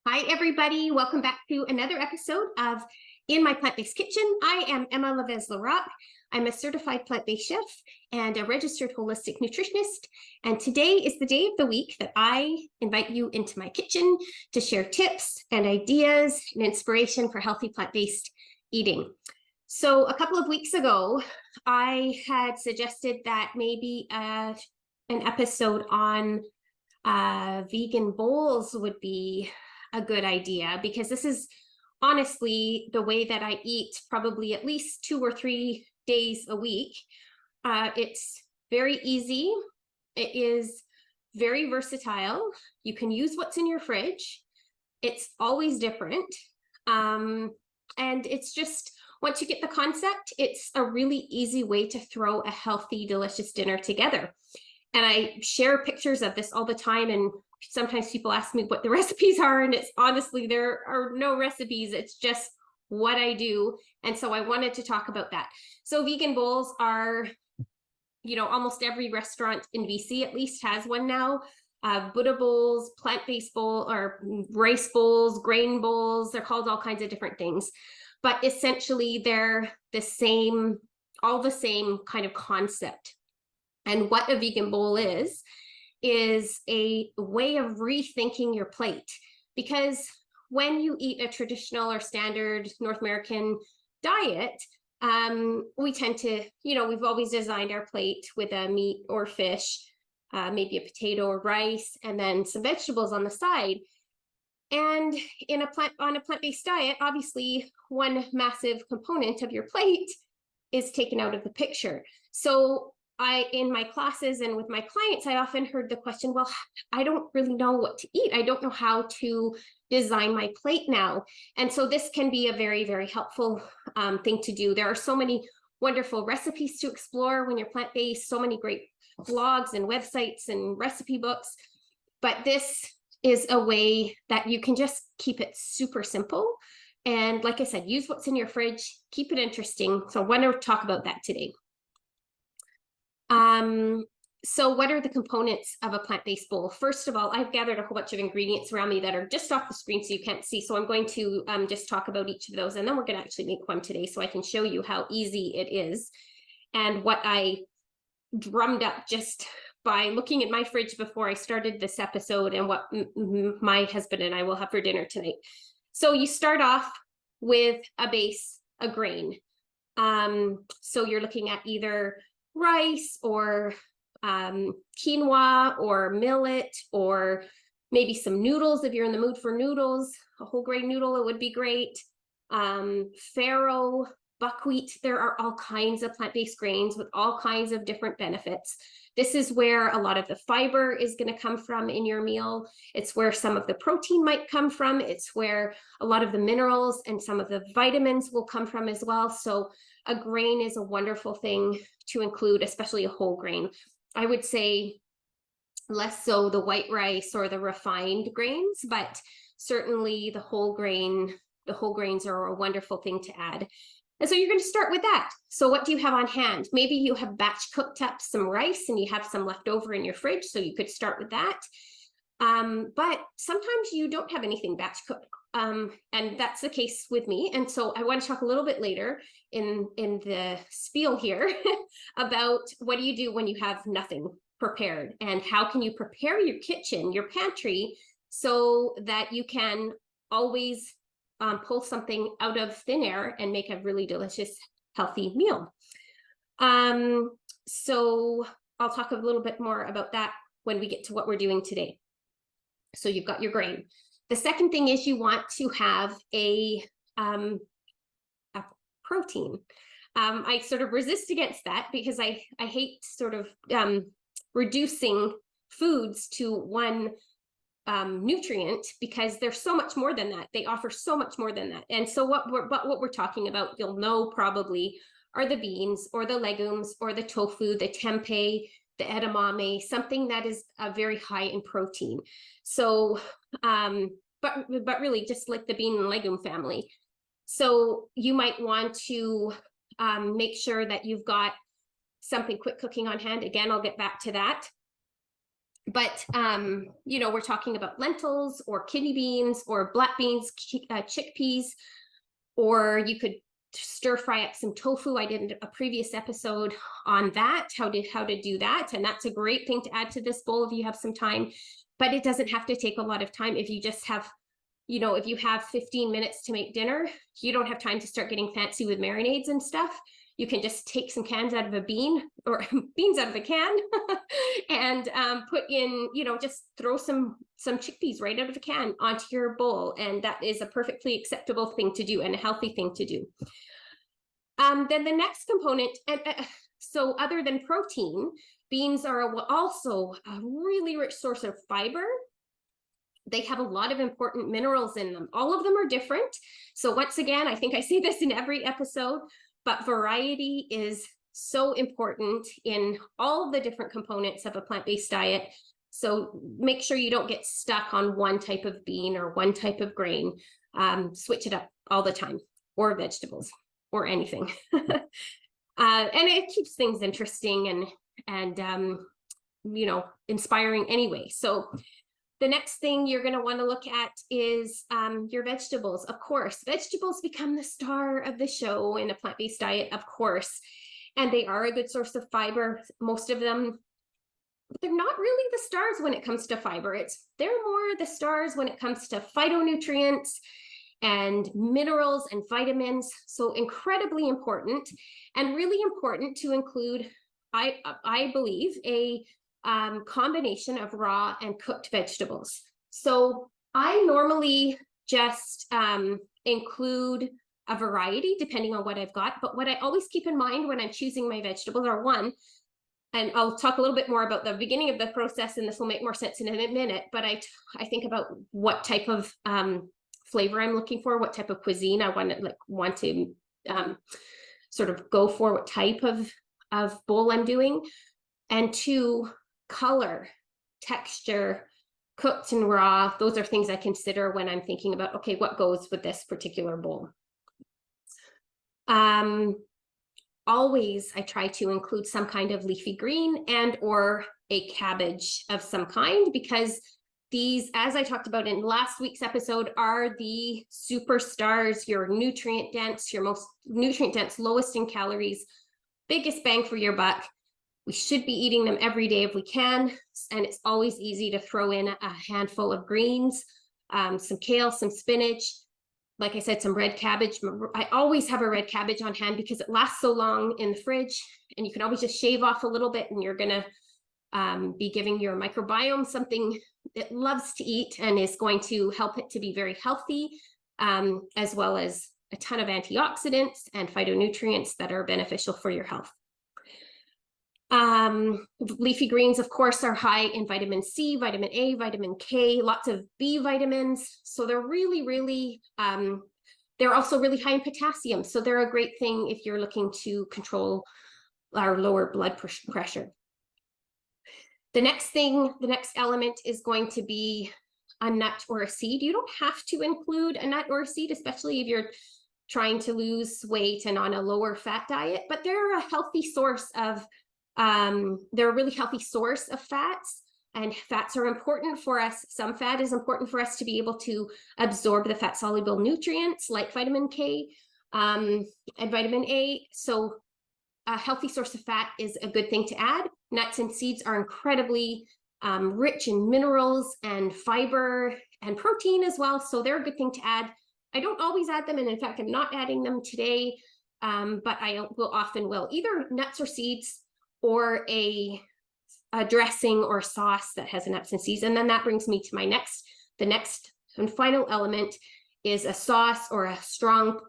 Hi, everybody. Welcome back to another episode of In My Plant-Based Kitchen. I am Emma Levez-Larock. I'm a certified plant-based chef and a registered holistic nutritionist. And today is the day of the week that I invite you into my kitchen to share tips and ideas and inspiration for healthy plant-based eating. So a couple of weeks ago, I had suggested that maybe an episode on vegan bowls would be a good idea, because this is honestly the way that I eat probably at least 2 or 3 days a week. It's very easy. It is very versatile. You can use what's in your fridge. It's always different. And it's just, once you get the concept, it's a really easy way to throw a healthy, delicious dinner together. And I share pictures of this all the time, and sometimes people ask me what the recipes are, and it's honestly, there are no recipes. It's just what I do. And so I wanted to talk about that. So vegan bowls are, almost every restaurant in BC at least has one now. Buddha bowls, plant-based bowl, or rice bowls, grain bowls. They're called all kinds of different things. But essentially, they're all the same kind of concept. And what a vegan bowl is a way of rethinking your plate. Because when you eat a traditional or standard North American diet, we tend to, we've always designed our plate with a meat or fish, maybe a potato or rice, and then some vegetables on the side. And on a plant-based diet, obviously, one massive component of your plate is taken out of the picture. So in my classes and with my clients, I often heard the question, well, I don't really know what to eat. I don't know how to design my plate now. And so this can be a very, very helpful thing to do. There are so many wonderful recipes to explore when you're plant-based, so many great blogs and websites and recipe books. But this is a way that you can just keep it super simple. And like I said, use what's in your fridge, keep it interesting. So I want to talk about that today. So what are the components of a plant-based bowl? First of all, I've gathered a whole bunch of ingredients around me that are just off the screen so you can't see. So I'm going to just talk about each of those, and then we're going to actually make one today so I can show you how easy it is and what I drummed up just by looking at my fridge before I started this episode and what my husband and I will have for dinner tonight. So you start off with a base, a grain. So you're looking at either rice or quinoa or millet, or maybe some noodles. If you're in the mood for noodles, a whole grain noodle, it would be great. Farro, buckwheat. There are all kinds of plant-based grains with all kinds of different benefits. This is where a lot of the fiber is going to come from in your meal. It's where some of the protein might come from. It's where a lot of the minerals and some of the vitamins will come from as well. So a grain is a wonderful thing to include, especially a whole grain. I would say less so the white rice or the refined grains, but certainly the whole grains are a wonderful thing to add. And so you're going to start with that. So what do you have on hand? Maybe you have batch cooked up some rice and you have some left over in your fridge, so you could start with that. But sometimes you don't have anything batch cooked. And that's the case with me. And so I want to talk a little bit later in the spiel here about what do you do when you have nothing prepared, and how can you prepare your kitchen, your pantry, so that you can always pull something out of thin air and make a really delicious, healthy meal. So I'll talk a little bit more about that when we get to what we're doing today. So you've got your grain. The second thing is you want to have a protein. I sort of resist against that because I hate sort of reducing foods to one nutrient, because there's so much more than that. They offer so much more than that. And so what we're talking about, you'll know probably, are the beans or the legumes or the tofu, the tempeh, the edamame, something that is very high in protein. So, but really just like the bean and legume family. So you might want to make sure that you've got something quick cooking on hand. Again, I'll get back to that. But, you know, we're talking about lentils or kidney beans or black beans, chickpeas, or you could stir fry up some tofu. I did a previous episode on that, how to do that. And that's a great thing to add to this bowl if you have some time, but it doesn't have to take a lot of time. If you just have, you know, if you have 15 minutes to make dinner, you don't have time to start getting fancy with marinades and stuff. You can just take some cans out of a bean or beans out of a can and put in, you know, just throw some chickpeas right out of a can onto your bowl. And that is a perfectly acceptable thing to do and a healthy thing to do. Then the next component, and so other than protein, beans are also a really rich source of fiber. They have a lot of important minerals in them. All of them are different. So once again, I think I say this in every episode, but variety is so important in all the different components of a plant-based diet. So make sure you don't get stuck on one type of bean or one type of grain. Switch it up all the time, or vegetables, or anything. And it keeps things interesting and you know, inspiring anyway. So the next thing you're going to want to look at is your vegetables. Of course, vegetables become the star of the show in a plant-based diet, of course, and they are a good source of fiber. Most of them, but they're not really the stars when it comes to fiber. They're more the stars when it comes to phytonutrients and minerals and vitamins. So incredibly important, and really important to include, I believe, a combination of raw and cooked vegetables. So I normally just include a variety depending on what I've got. But what I always keep in mind when I'm choosing my vegetables are, one, and I'll talk a little bit more about the beginning of the process, and this will make more sense in a minute, but I think about what type of flavor I'm looking for, what type of cuisine I want to sort of go for, what type of bowl I'm doing. And two, color, texture, cooked and raw. Those are things I consider when I'm thinking about, okay, what goes with this particular bowl. Always I try to include some kind of leafy green and or a cabbage of some kind, because these, as I talked about in last week's episode, are the superstars, your nutrient dense, your most nutrient dense, lowest in calories, biggest bang for your buck. We should be eating them every day if we can. And it's always easy to throw in a handful of greens, some kale, some spinach, like I said, some red cabbage. I always have a red cabbage on hand because it lasts so long in the fridge, and you can always just shave off a little bit, and you're gonna be giving your microbiome something it loves to eat and is going to help it to be very healthy, as well as a ton of antioxidants and phytonutrients that are beneficial for your health. Leafy greens, of course, are high in vitamin C, vitamin A, vitamin K, lots of B vitamins. So they're really, they're also really high in potassium. So they're a great thing if you're looking to control our lower blood pressure. The next element is going to be a nut or a seed. You don't have to include a nut or a seed, especially if you're trying to lose weight and on a lower fat diet, but they're a healthy source of they're a really healthy source of fats, and fats are important for us. Some fat is important for us to be able to absorb the fat soluble nutrients like vitamin K and vitamin A. So a healthy source of fat is a good thing to add. Nuts and seeds are incredibly rich in minerals and fiber and protein as well. So they're a good thing to add. I don't always add them, and in fact, I'm not adding them today, but I will either nuts or seeds, or a dressing or sauce that has nuts and seeds. And then that brings me to the next and final element is a sauce or a strong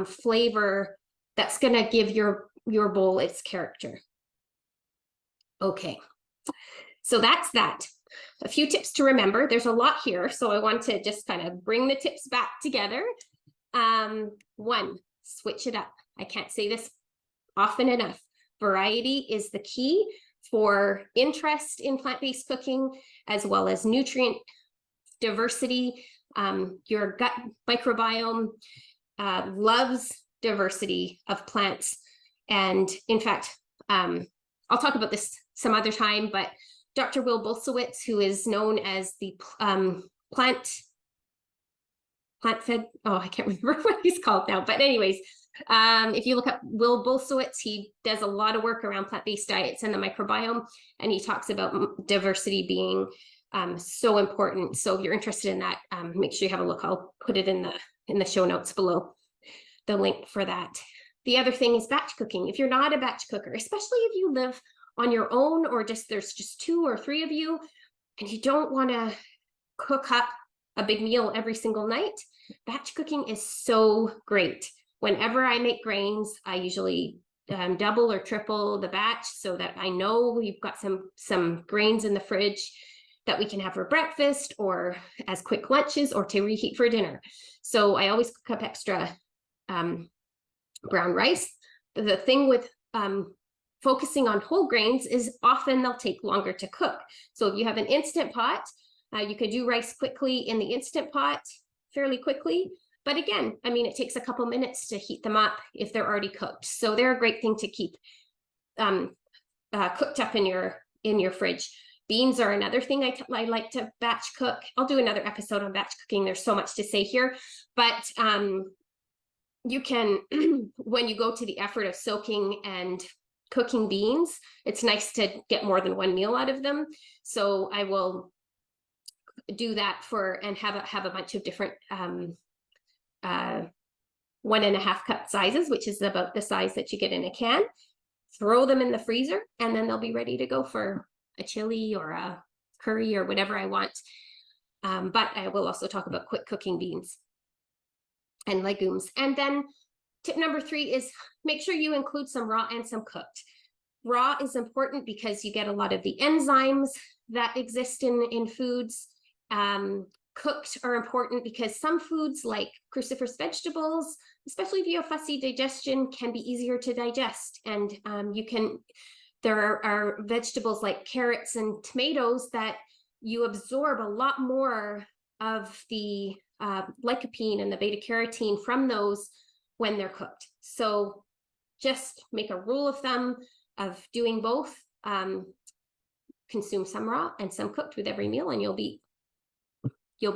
flavor that's gonna give your bowl its character. Okay, so that's that. A few tips to remember. There's a lot here, so I want to just kind of bring the tips back together. One, switch it up. I can't say this often enough. Variety is the key for interest in plant-based cooking, as well as nutrient diversity. Your gut microbiome loves diversity of plants. And in fact, I'll talk about this some other time, but Dr. Will Bulsiewicz, who is known as the plant fed, oh, I can't remember what he's called now, but anyways, if you look up Will Bulsiewicz, he does a lot of work around plant-based diets and the microbiome, and he talks about diversity being so important. So if you're interested in that, make sure you have a look. I'll put it in the show notes below, the link for that. The other thing is batch cooking. If you're not a batch cooker, especially if you live on your own, or there's just 2 or 3 of you, and you don't want to cook up a big meal every single night, batch cooking is so great. Whenever I make grains, I usually double or triple the batch so that I know we've got some grains in the fridge that we can have for breakfast or as quick lunches or to reheat for dinner. So I always cook up extra brown rice. The thing with focusing on whole grains is often they'll take longer to cook. So if you have an Instant Pot, you could do rice quickly in the Instant Pot fairly quickly. But again, I mean, it takes a couple minutes to heat them up if they're already cooked. So they're a great thing to keep cooked up in your fridge. Beans are another thing I like to batch cook. I'll do another episode on batch cooking. There's so much to say here, but you can, when you go to the effort of soaking and cooking beans, it's nice to get more than one meal out of them. So I will do that and have a bunch of different 1.5 cup sizes, which is about the size that you get in a can. Throw them in the freezer, and then they'll be ready to go for a chili or a curry or whatever I want. But I will also talk about quick cooking beans and legumes. And then tip number 3 is make sure you include some raw and some cooked. Raw is important because you get a lot of the enzymes that exist in foods. Cooked are important because some foods like cruciferous vegetables, especially if you have fussy digestion, can be easier to digest. And there are vegetables like carrots and tomatoes that you absorb a lot more of the lycopene and the beta carotene from those when they're cooked. So just make a rule of thumb of doing both. Consume some raw and some cooked with every meal, and you'll be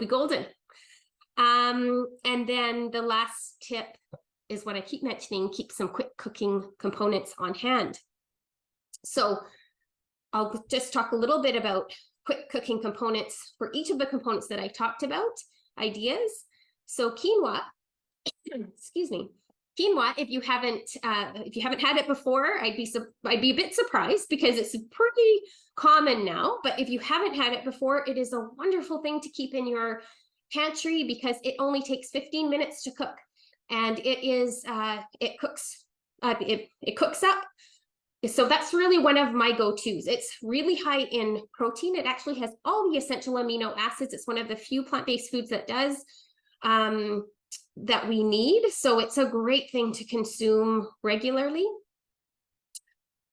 golden. And then the last tip is what I keep mentioning: keep some quick cooking components on hand. So I'll just talk a little bit about quick cooking components for each of the components that I talked about, ideas. So quinoa, excuse me, quinoa, if you haven't had it before, I'd be a bit surprised because it's pretty common now. But if you haven't had it before, it is a wonderful thing to keep in your pantry because it only takes 15 minutes to cook, and it cooks up. So that's really one of my go-tos. It's really high in protein. It actually has all the essential amino acids. It's one of the few plant-based foods that does, that we need. So it's a great thing to consume regularly.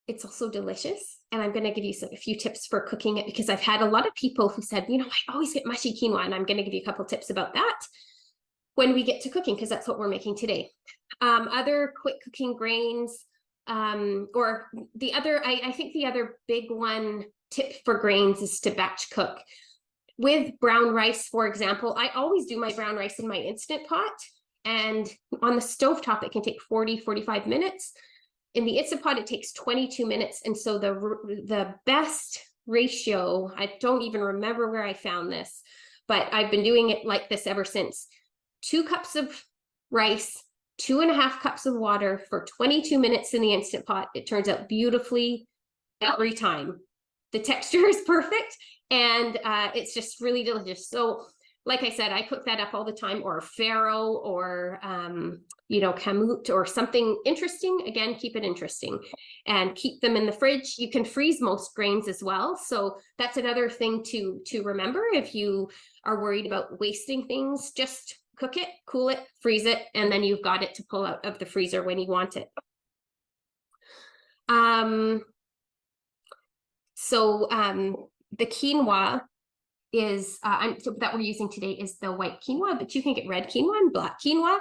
It's also delicious. And I'm going to give you a few tips for cooking it because I've had a lot of people who said, I always get mushy quinoa, and I'm going to give you a couple tips about that when we get to cooking, because that's what we're making today. Other quick cooking grains, or I think the other big one tip for grains is to batch cook. With brown rice, for example, I always do my brown rice in my Instant Pot, and on the stovetop, it can take 40-45 minutes. In the Instant Pot, it takes 22 minutes. And so the best ratio, I don't even remember where I found this, but I've been doing it like this ever since. 2 cups of rice, 2.5 cups of water for 22 minutes in the Instant Pot. It turns out beautifully every time. The texture is perfect, and it's just really delicious. So like I said, I cook that up all the time, or farro, or kamut, or something interesting. Again, keep it interesting and keep them in the fridge. You can freeze most grains as well. So that's another thing to remember. If you are worried about wasting things, just cook it, cool it, freeze it, and then you've got it to pull out of the freezer when you want it. The quinoa is that we're using today is the white quinoa, but you can get red quinoa and black quinoa.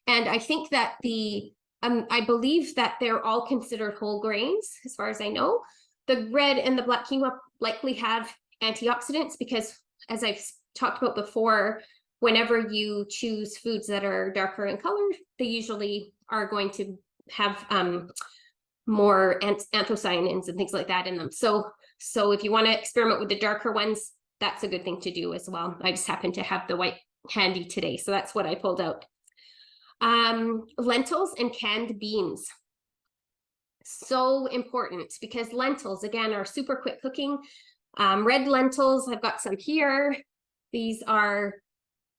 And I think that I believe that they're all considered whole grains, as far as I know. The red and the black quinoa likely have antioxidants because, as I've talked about before, whenever you choose foods that are darker in color, they usually are going to have more anthocyanins and things like that in them. So if you want to experiment with the darker ones, that's a good thing to do as well. I just happen to have the white handy today, so that's what I pulled out. Lentils and canned beans. So important because lentils, again, are super quick cooking. Red lentils, I've got some here. These are,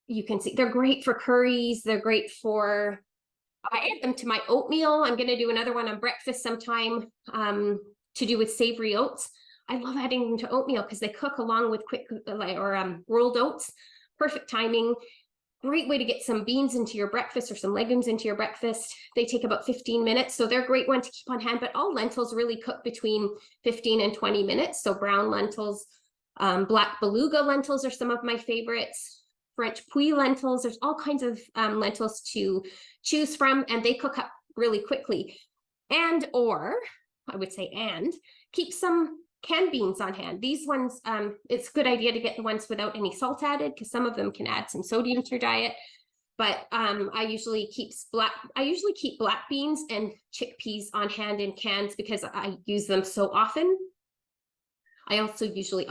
you can see, they're great for curries. They're great for, I add them to my oatmeal. I'm going to do another one on breakfast sometime to do with savory oats. I love adding them to oatmeal because they cook along with rolled oats. Perfect timing. Great way to get some beans into your breakfast or some legumes into your breakfast. They take about 15 minutes, so they're a great one to keep on hand, but all lentils really cook between 15 and 20 minutes. So brown lentils, black beluga lentils are some of my favorites. French puy lentils, there's all kinds of lentils to choose from, and they cook up really quickly. And keep some canned beans on hand. These ones, it's a good idea to get the ones without any salt added because some of them can add some sodium to your diet. But I usually keep black beans and chickpeas on hand in cans because I use them so often. I also usually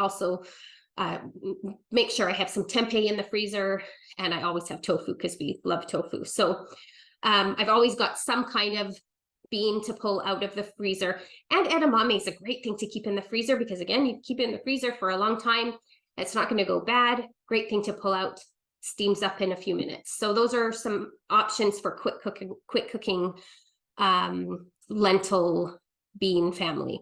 make sure I have some tempeh in the freezer, and I always have tofu because we love tofu. So I've always got some kind of bean to pull out of the freezer. And edamame is a great thing to keep in the freezer because, again, you keep it in the freezer for a long time. It's not going to go bad. Great thing to pull out, steams up in a few minutes. So those are some options for quick cooking lentil bean family.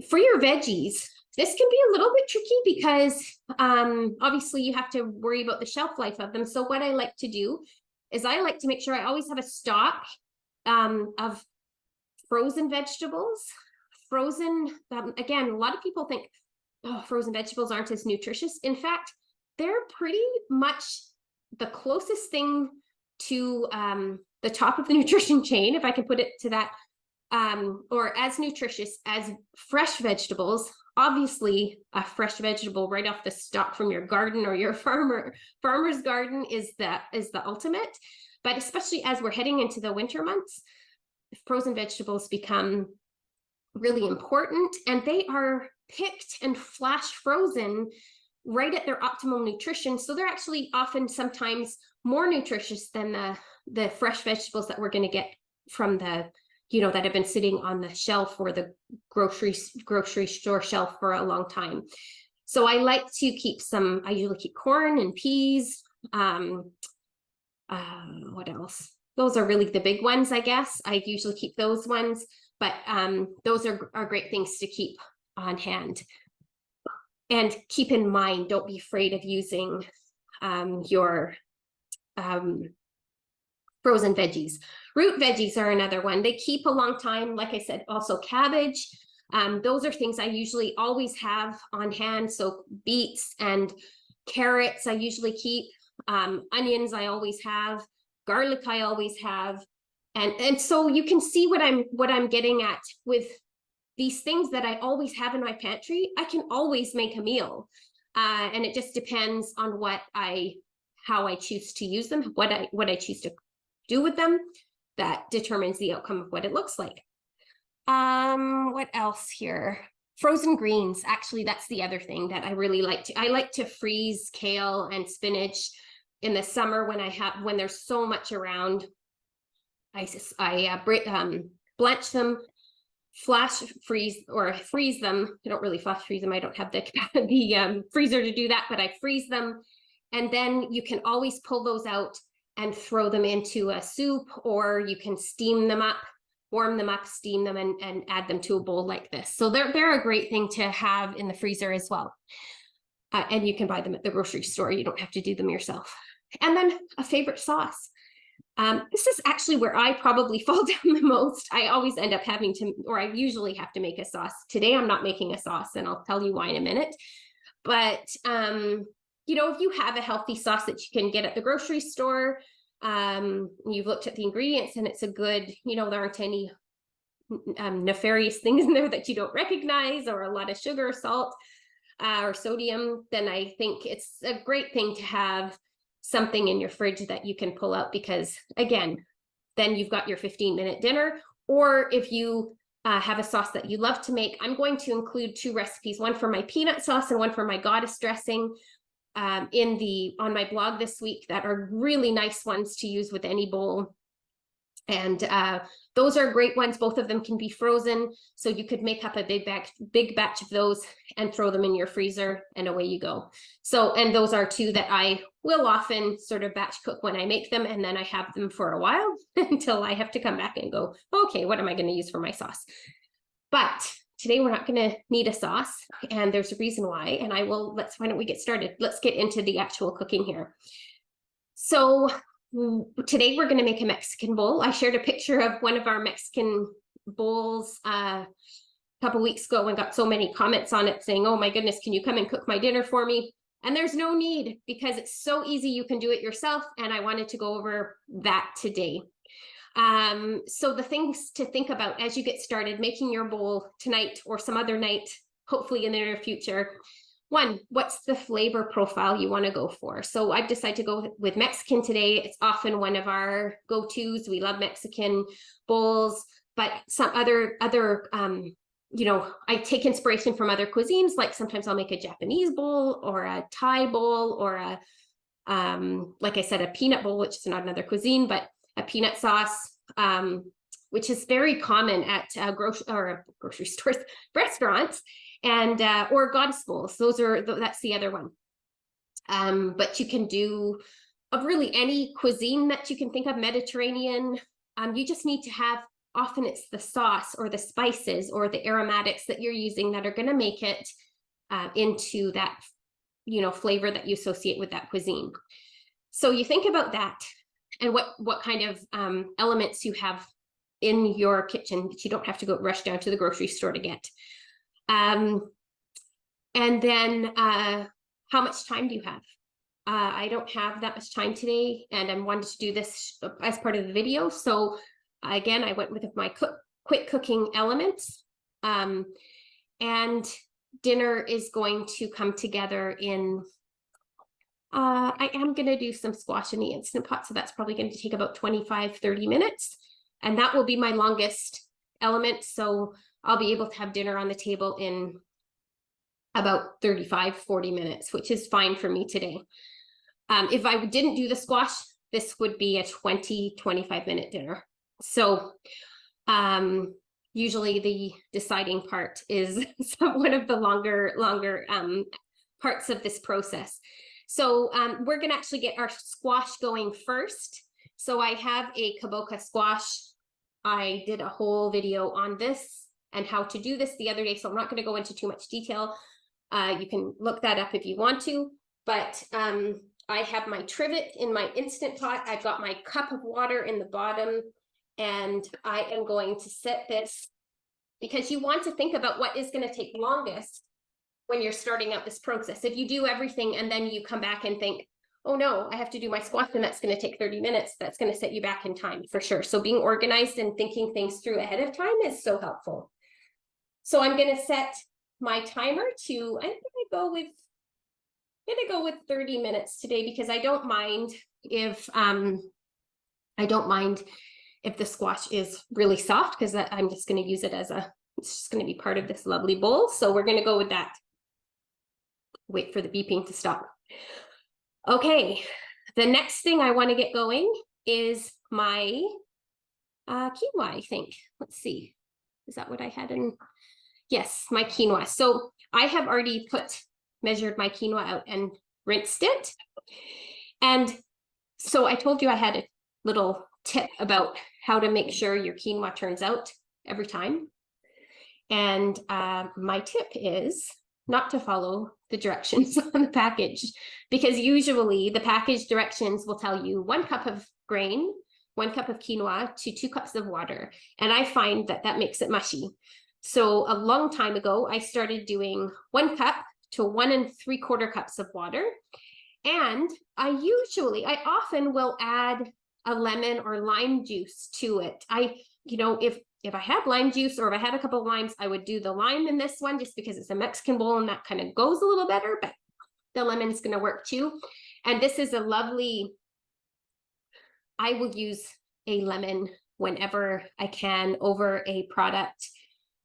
For your veggies, this can be a little bit tricky because obviously you have to worry about the shelf life of them. So what I like to do is I like to make sure I always have a stock of frozen vegetables. Again, a lot of people think, oh, frozen vegetables aren't as nutritious. In fact, they're pretty much the closest thing to the top of the nutrition chain, if I can put it to that, or as nutritious as fresh vegetables. Obviously, a fresh vegetable right off the stalk from your garden or your farmer's garden is the ultimate. But especially as we're heading into the winter months, frozen vegetables become really important, and they are picked and flash frozen right at their optimal nutrition. So they're actually often sometimes more nutritious than the fresh vegetables that we're going to get from that have been sitting on the shelf or the grocery store shelf for a long time. So I like to keep I usually keep corn and peas. What else? Those are really the big ones, I guess. I usually keep those ones, but those are great things to keep on hand. And keep in mind, don't be afraid of using your frozen veggies. Root veggies are another one. They keep a long time. Like I said, also cabbage. Those are things I usually always have on hand. So beets and carrots I usually keep. Onions I always have. Garlic I always have. And so you can see what I'm getting at with these things that I always have in my pantry. I can always make a meal. And it just depends on how I choose to use them, what I choose to do with them. That determines the outcome of what it looks like. What else here? Frozen greens. Actually, that's the other thing that I really like to. I like to freeze kale and spinach in the summer when there's so much around. I blanch them, flash freeze or freeze them. I don't really flash freeze them. I don't have the freezer to do that, but I freeze them, and then you can always pull those out and throw them into a soup, or you can steam them up, warm them up, steam them, and add them to a bowl like this. So they're a great thing to have in the freezer as well. And you can buy them at the grocery store. You don't have to do them yourself. And then a favorite sauce. This is actually where I probably fall down the most. I always end up I usually have to make a sauce. Today I'm not making a sauce, and I'll tell you why in a minute. But if you have a healthy sauce that you can get at the grocery store, you've looked at the ingredients and it's a good, there aren't any nefarious things in there that you don't recognize, or a lot of sugar or salt or sodium, then I think it's a great thing to have something in your fridge that you can pull out, because again, then you've got your 15-minute dinner. Or if you have a sauce that you love to make, I'm going to include 2 recipes, one for my peanut sauce and one for my goddess dressing, on my blog this week, that are really nice ones to use with any bowl. And those are great ones. Both of them can be frozen, so you could make up a big batch of those and throw them in your freezer, and away you go. So, and those are 2 that I will often sort of batch cook when I make them, and then I have them for a while until I have to come back and go, okay, what am I going to use for my sauce? But today we're not going to need a sauce, and there's a reason why, and why don't we get started? Let's get into the actual cooking here. So today we're going to make a Mexican bowl. I shared a picture of one of our Mexican bowls a couple weeks ago and got so many comments on it saying, oh my goodness, can you come and cook my dinner for me? And there's no need, because it's so easy, you can do it yourself. And I wanted to go over that today. So the things to think about as you get started making your bowl tonight or some other night, hopefully in the near future. 1, what's the flavor profile you want to go for? So I've decided to go with Mexican today. It's often one of our go-tos. We love Mexican bowls, but some other I take inspiration from other cuisines. Like sometimes I'll make a Japanese bowl or a Thai bowl, or a like I said, a peanut bowl, which is not another cuisine, but a peanut sauce, which is very common at grocery stores, restaurants, and or goddess bowls. That's the other one. But you can do really any cuisine that you can think of, Mediterranean. You just need to have, often it's the sauce or the spices or the aromatics that you're using that are going to make it into that, flavor that you associate with that cuisine. So you think about that, and what kind of elements you have in your kitchen that you don't have to go rush down to the grocery store to get. And then how much time do you have? I don't have that much time today, and I wanted to do this as part of the video. So again, I went with my quick cooking elements. And dinner is going to come together in, I am going to do some squash in the Instant Pot. So that's probably going to take about 25-30 minutes. And that will be my longest element. So I'll be able to have dinner on the table in about 35-40 minutes, which is fine for me today. If I didn't do the squash, this would be a 20-25 minute dinner. So usually the deciding part is one of the longer parts of this process. So we're going to actually get our squash going first. So I have a Kabocha squash. I did a whole video on this and how to do this the other day, so I'm not going to go into too much detail. You can look that up if you want to, but I have my trivet in my Instant Pot. I've got my cup of water in the bottom, and I am going to set this, because you want to think about what is going to take longest when you're starting out this process. If you do everything and then you come back and think, oh no, I have to do my squash and that's going to take 30 minutes, that's going to set you back in time for sure. So being organized and thinking things through ahead of time is so helpful. So I'm going to set my timer to, I'm going to go with 30 minutes today, because I don't mind if the squash is really soft, because I'm just going to use it it's just going to be part of this lovely bowl. So we're going to go with that. Wait for the beeping to stop. Okay, the next thing I want to get going is my quinoa, I think. Let's see. Is that what I had in? Yes, my quinoa. So I have already measured my quinoa out and rinsed it. And so I told you I had a little tip about how to make sure your quinoa turns out every time. And my tip is not to follow the directions on the package, because usually the package directions will tell you 1 cup of grain, 1 cup of quinoa to 2 cups of water. And I find that makes it mushy. So a long time ago, I started doing 1 cup to 1 3/4 cups of water. And I often will add a lemon or lime juice to it. If if I had lime juice or if I had a couple of limes, I would do the lime in this one just because it's a Mexican bowl and that kind of goes a little better, but the lemon's going to work too. And this is a lovely, I will use a lemon whenever I can over a product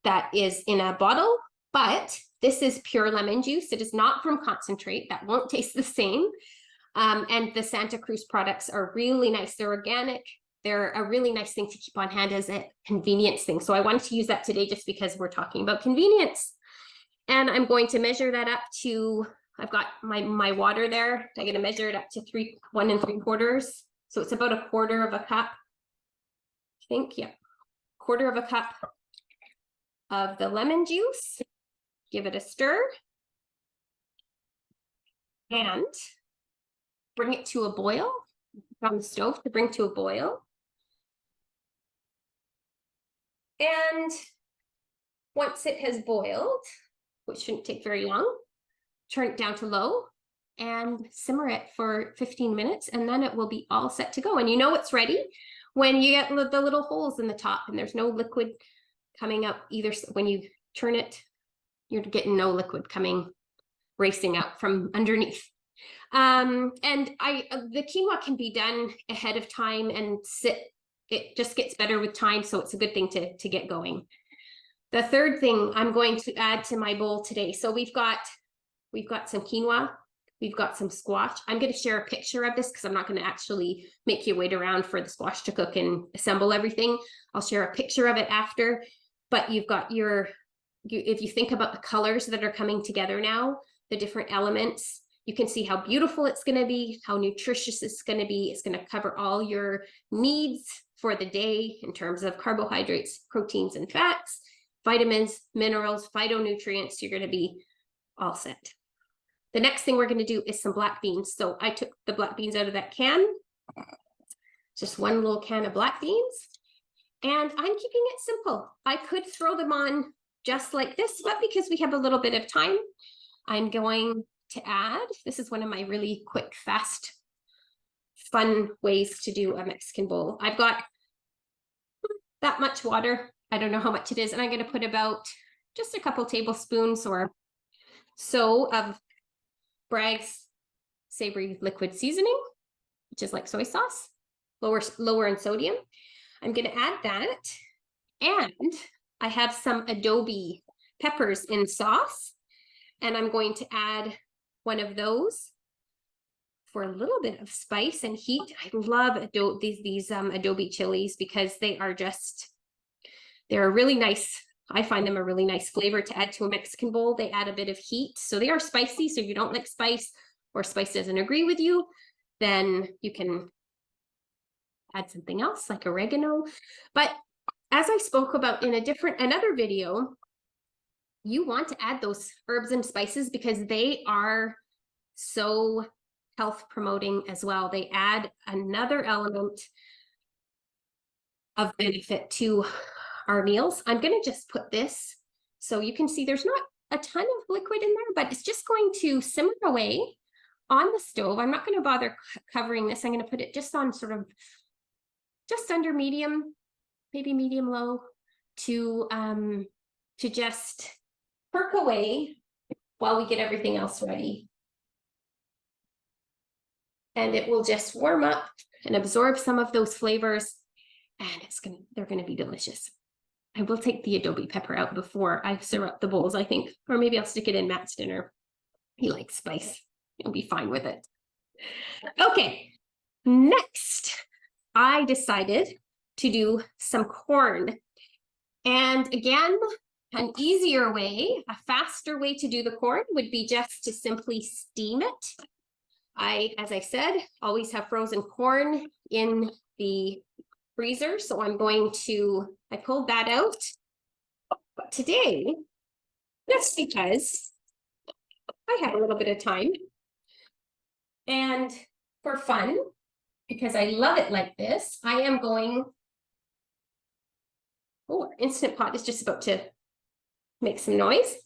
that is in a bottle, but this is pure lemon juice. It is not from concentrate. That won't taste the same. And the Santa Cruz products are really nice. They're organic. They're a really nice thing to keep on hand as a convenience thing. So I wanted to use that today just because we're talking about convenience. And I'm going to measure that up to, I've got my water there. I'm going to measure it up to 1 3/4. So it's about 1/4 of a cup. I think, yeah. 1/4 of a cup of the lemon juice. Give it a stir. And bring it to a boil on the stove to bring to a boil. And once it has boiled, which shouldn't take very long, turn it down to low and simmer it for 15 minutes, and then it will be all set to go. And you know it's ready when you get the little holes in the top and there's no liquid coming up either. When you turn it, you're getting no liquid coming racing out from underneath. And the quinoa can be done ahead of time and it just gets better with time, so it's a good thing to get going. The third thing I'm going to add to my bowl today, so we've got some quinoa, we've got some squash. I'm going to share a picture of this because I'm not going to actually make you wait around for the squash to cook and assemble everything. I'll share a picture of it after, but you've got if you think about the colors that are coming together now, the different elements, you can see how beautiful it's going to be, how nutritious it's going to be. It's going to cover all your needs for the day in terms of carbohydrates, proteins, and fats, vitamins, minerals, phytonutrients. You're going to be all set. The next thing we're going to do is some black beans. So I took the black beans out of that can, just one little can of black beans, and I'm keeping it simple. I could throw them on just like this, but because we have a little bit of time, I'm going to add, this is one of my really quick, fast, fun ways to do a Mexican bowl. I've got that much water. I don't know how much it is. And I'm going to put about just a couple tablespoons or so of Braggs savory liquid seasoning, which is like soy sauce, lower in sodium. I'm going to add that. And I have some adobe peppers in sauce. And I'm going to add one of those for a little bit of spice and heat. I love these adobe chilies because they're a really nice, I find them a really nice flavor to add to a Mexican bowl. They add a bit of heat. So they are spicy. So if you don't like spice or spice doesn't agree with you, then you can add something else like oregano. But as I spoke about in another video, you want to add those herbs and spices because they are so health promoting as well. They add another element of benefit to our meals. I'm going to just put this so you can see there's not a ton of liquid in there, but it's just going to simmer away on the stove. I'm not going to bother covering this. I'm going to put it just on sort of just under medium, maybe medium low, to just perk away while we get everything else ready. And it will just warm up and absorb some of those flavors, and they're gonna be delicious. I will take the adobe pepper out before I serve up the bowls, I think, or maybe I'll stick it in Matt's dinner. He likes spice. He'll be fine with it. Okay, next, I decided to do some corn. And again, an easier way, a faster way to do the corn would be just to simply steam it. As I said, always have frozen corn in the freezer. So I pulled that out. But today, that's because I had a little bit of time. And for fun, because I love it like this, I am going, our Instant Pot is just about to make some noise.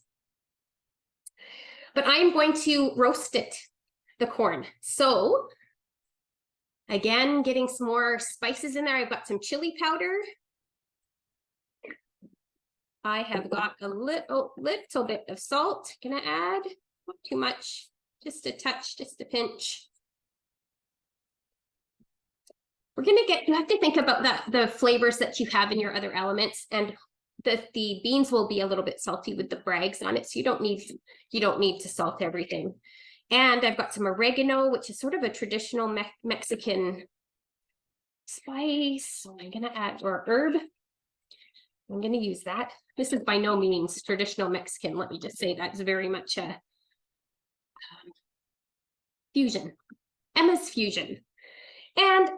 But I am going to roast it, the corn. So again, getting some more spices in there. I've got some chili powder. I have got a little bit of salt. Gonna add, not too much, just a touch, just a pinch. We're gonna you have to think about the flavors that you have in your other elements, and the beans will be a little bit salty with the Braggs on it, so you don't need to salt everything. And I've got some oregano, which is sort of a traditional Mexican spice. So I'm gonna add, or herb. I'm gonna use that. This is by no means traditional Mexican. Let me just say that's very much a fusion. Emma's fusion. And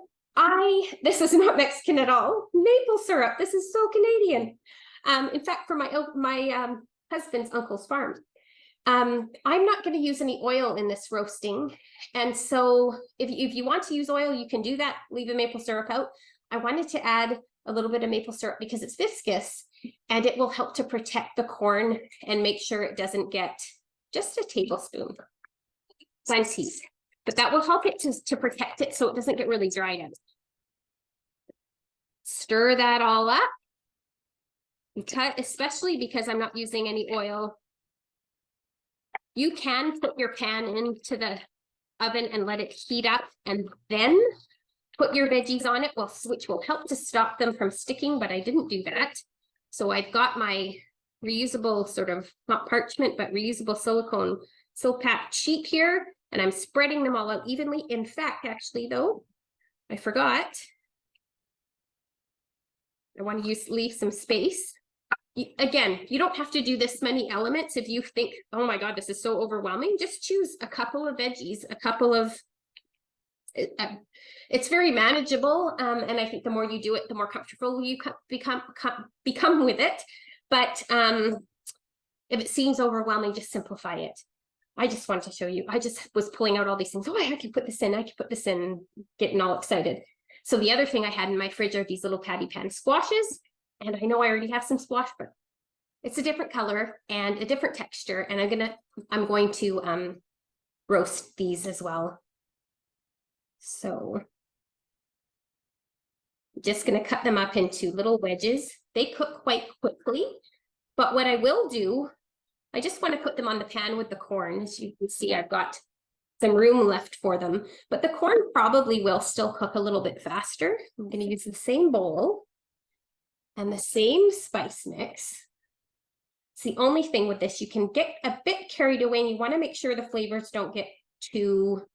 this is not Mexican at all. Maple syrup. This is so Canadian. In fact, for my husband's uncle's farm. I'm not going to use any oil in this roasting. And so if you want to use oil, you can do that. Leave the maple syrup out. I wanted to add a little bit of maple syrup because it's viscous and it will help to protect the corn and make sure it doesn't get just a tablespoon. Plenty. But that will help it to protect it so it doesn't get really dried out. Stir that all up. Especially because I'm not using any oil. You can put your pan into the oven and let it heat up and then put your veggies on it, which will help to stop them from sticking, but I didn't do that. So I've got my reusable sort of, not parchment, but reusable silicone Silpat sheet here, and I'm spreading them all out evenly. In fact, actually though, I forgot. I want to leave some space. Again, you don't have to do this many elements. If you think, oh my God, this is so overwhelming, just choose a couple of veggies, a couple of, it's very manageable. And I think the more you do it, the more comfortable you become with it. But if it seems overwhelming, just simplify it. I just wanted to show you, I just was pulling out all these things. Oh, I can put this in, I can put this in, getting all excited. So the other thing I had in my fridge are these little patty pan squashes. And I know I already have some squash, but it's a different color and a different texture. And I'm going to roast these as well. So just going to cut them up into little wedges. They cook quite quickly, but what I will do, I just want to put them on the pan with the corn. As you can see, I've got some room left for them, but the corn probably will still cook a little bit faster. I'm going to use the same bowl and the same spice mix. It's the only thing with this, you can get a bit carried away and you want to make sure the flavors don't get too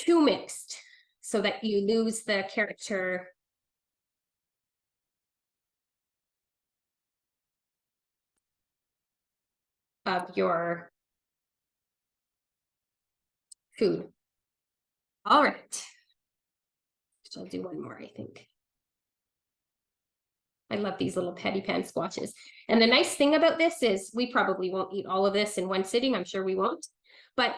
mixed so that you lose the character of your food. All right. I'll do one more, I think. I love these little patty pan squashes. And the nice thing about this is we probably won't eat all of this in one sitting. I'm sure we won't. But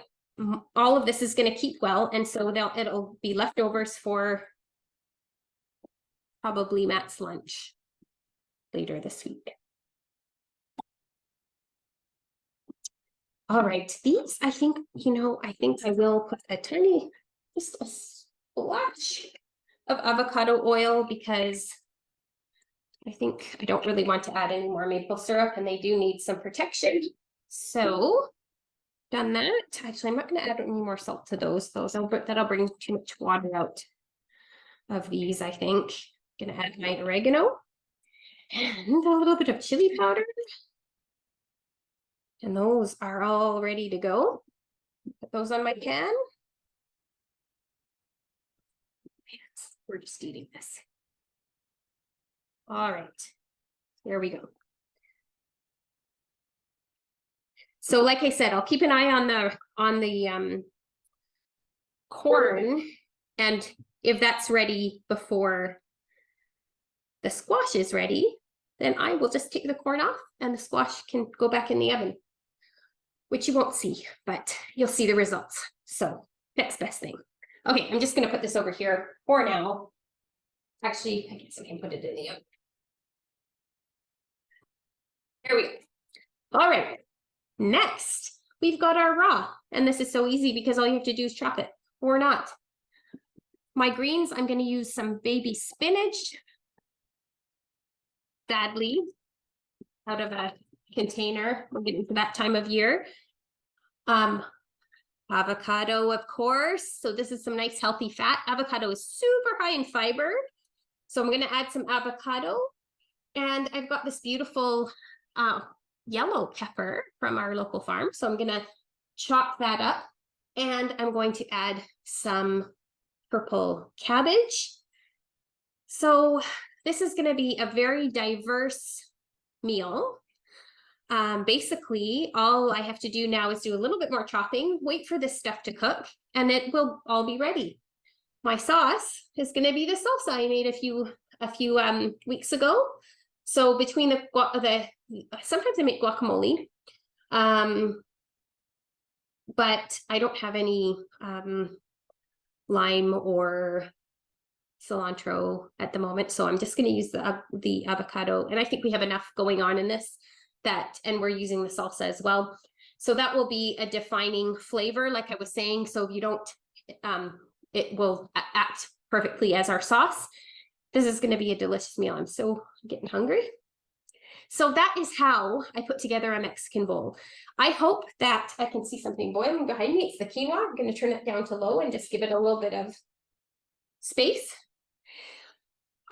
all of this is going to keep well. And so it'll be leftovers for probably Matt's lunch later this week. All right. These, I think, I will put a tiny, just a splash of avocado oil because I think I don't really want to add any more maple syrup and they do need some protection. So done that. Actually, I'm not going to add any more salt to those. That'll bring too much water out of these, I think. I'm going to add my oregano and a little bit of chili powder. And those are all ready to go. Put those on my pan. We're just eating this. All right, there we go. So like I said, I'll keep an eye on the corn, and if that's ready before the squash is ready, then I will just take the corn off and the squash can go back in the oven, which you won't see, but you'll see the results. So next best thing. Okay, I'm just gonna put this over here for now. Actually, I guess I can put it in the oven. There we go. All right, next we've got our raw, and this is so easy because all you have to do is chop it or not. My greens, I'm going to use some baby spinach. sadly, out of a container. We're getting to that time of year. Avocado, of course. So this is some nice healthy fat. Avocado is super high in fiber. So I'm going to add some avocado. And I've got this beautiful yellow pepper from our local farm. So I'm going to chop that up. And I'm going to add some purple cabbage. So this is going to be a very diverse meal. Basically, all I have to do now is do a little bit more chopping, wait for this stuff to cook, and it will all be ready. My sauce is going to be the salsa I made a few weeks ago. So between sometimes I make guacamole, but I don't have any lime or cilantro at the moment, so I'm just going to use the avocado, and I think we have enough going on in this. And we're using the salsa as well. So that will be a defining flavor, like I was saying. So if you don't, it will act perfectly as our sauce. This is going to be a delicious meal. I'm so getting hungry. So that is how I put together a Mexican bowl. I hope that I can see something boiling behind me. It's the quinoa. I'm going to turn it down to low and just give it a little bit of space.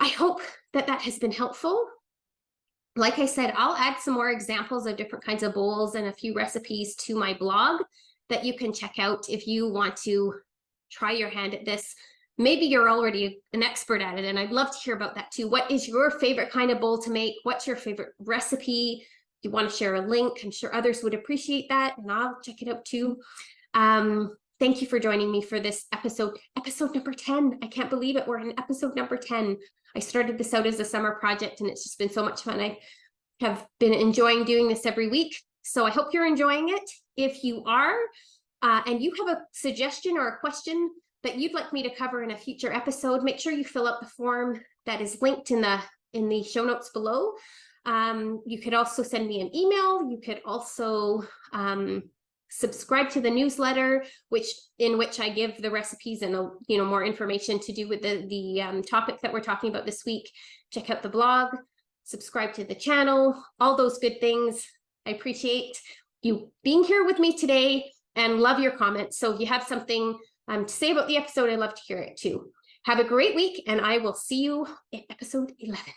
I hope that has been helpful. Like I said, I'll add some more examples of different kinds of bowls and a few recipes to my blog that you can check out if you want to try your hand at this. Maybe you're already an expert at it, and I'd love to hear about that too. What is your favorite kind of bowl to make? What's your favorite recipe? If you want to share a link, I'm sure others would appreciate that, and I'll check it out too. Thank you for joining me for this episode number 10. I can't believe it. We're in episode number 10. I started this out as a summer project, and it's just been so much fun. I have been enjoying doing this every week. So I hope you're enjoying it. If you are, and you have a suggestion or a question that you'd like me to cover in a future episode, make sure you fill out the form that is linked in the show notes below. You could also send me an email. You could also subscribe to the newsletter, in which I give the recipes and more information to do with the topic that we're talking about this week. Check out the blog, subscribe to the channel, all those good things. I appreciate you being here with me today and love your comments. So if you have something to say about the episode, I'd love to hear it too. Have a great week, and I will see you in episode 11.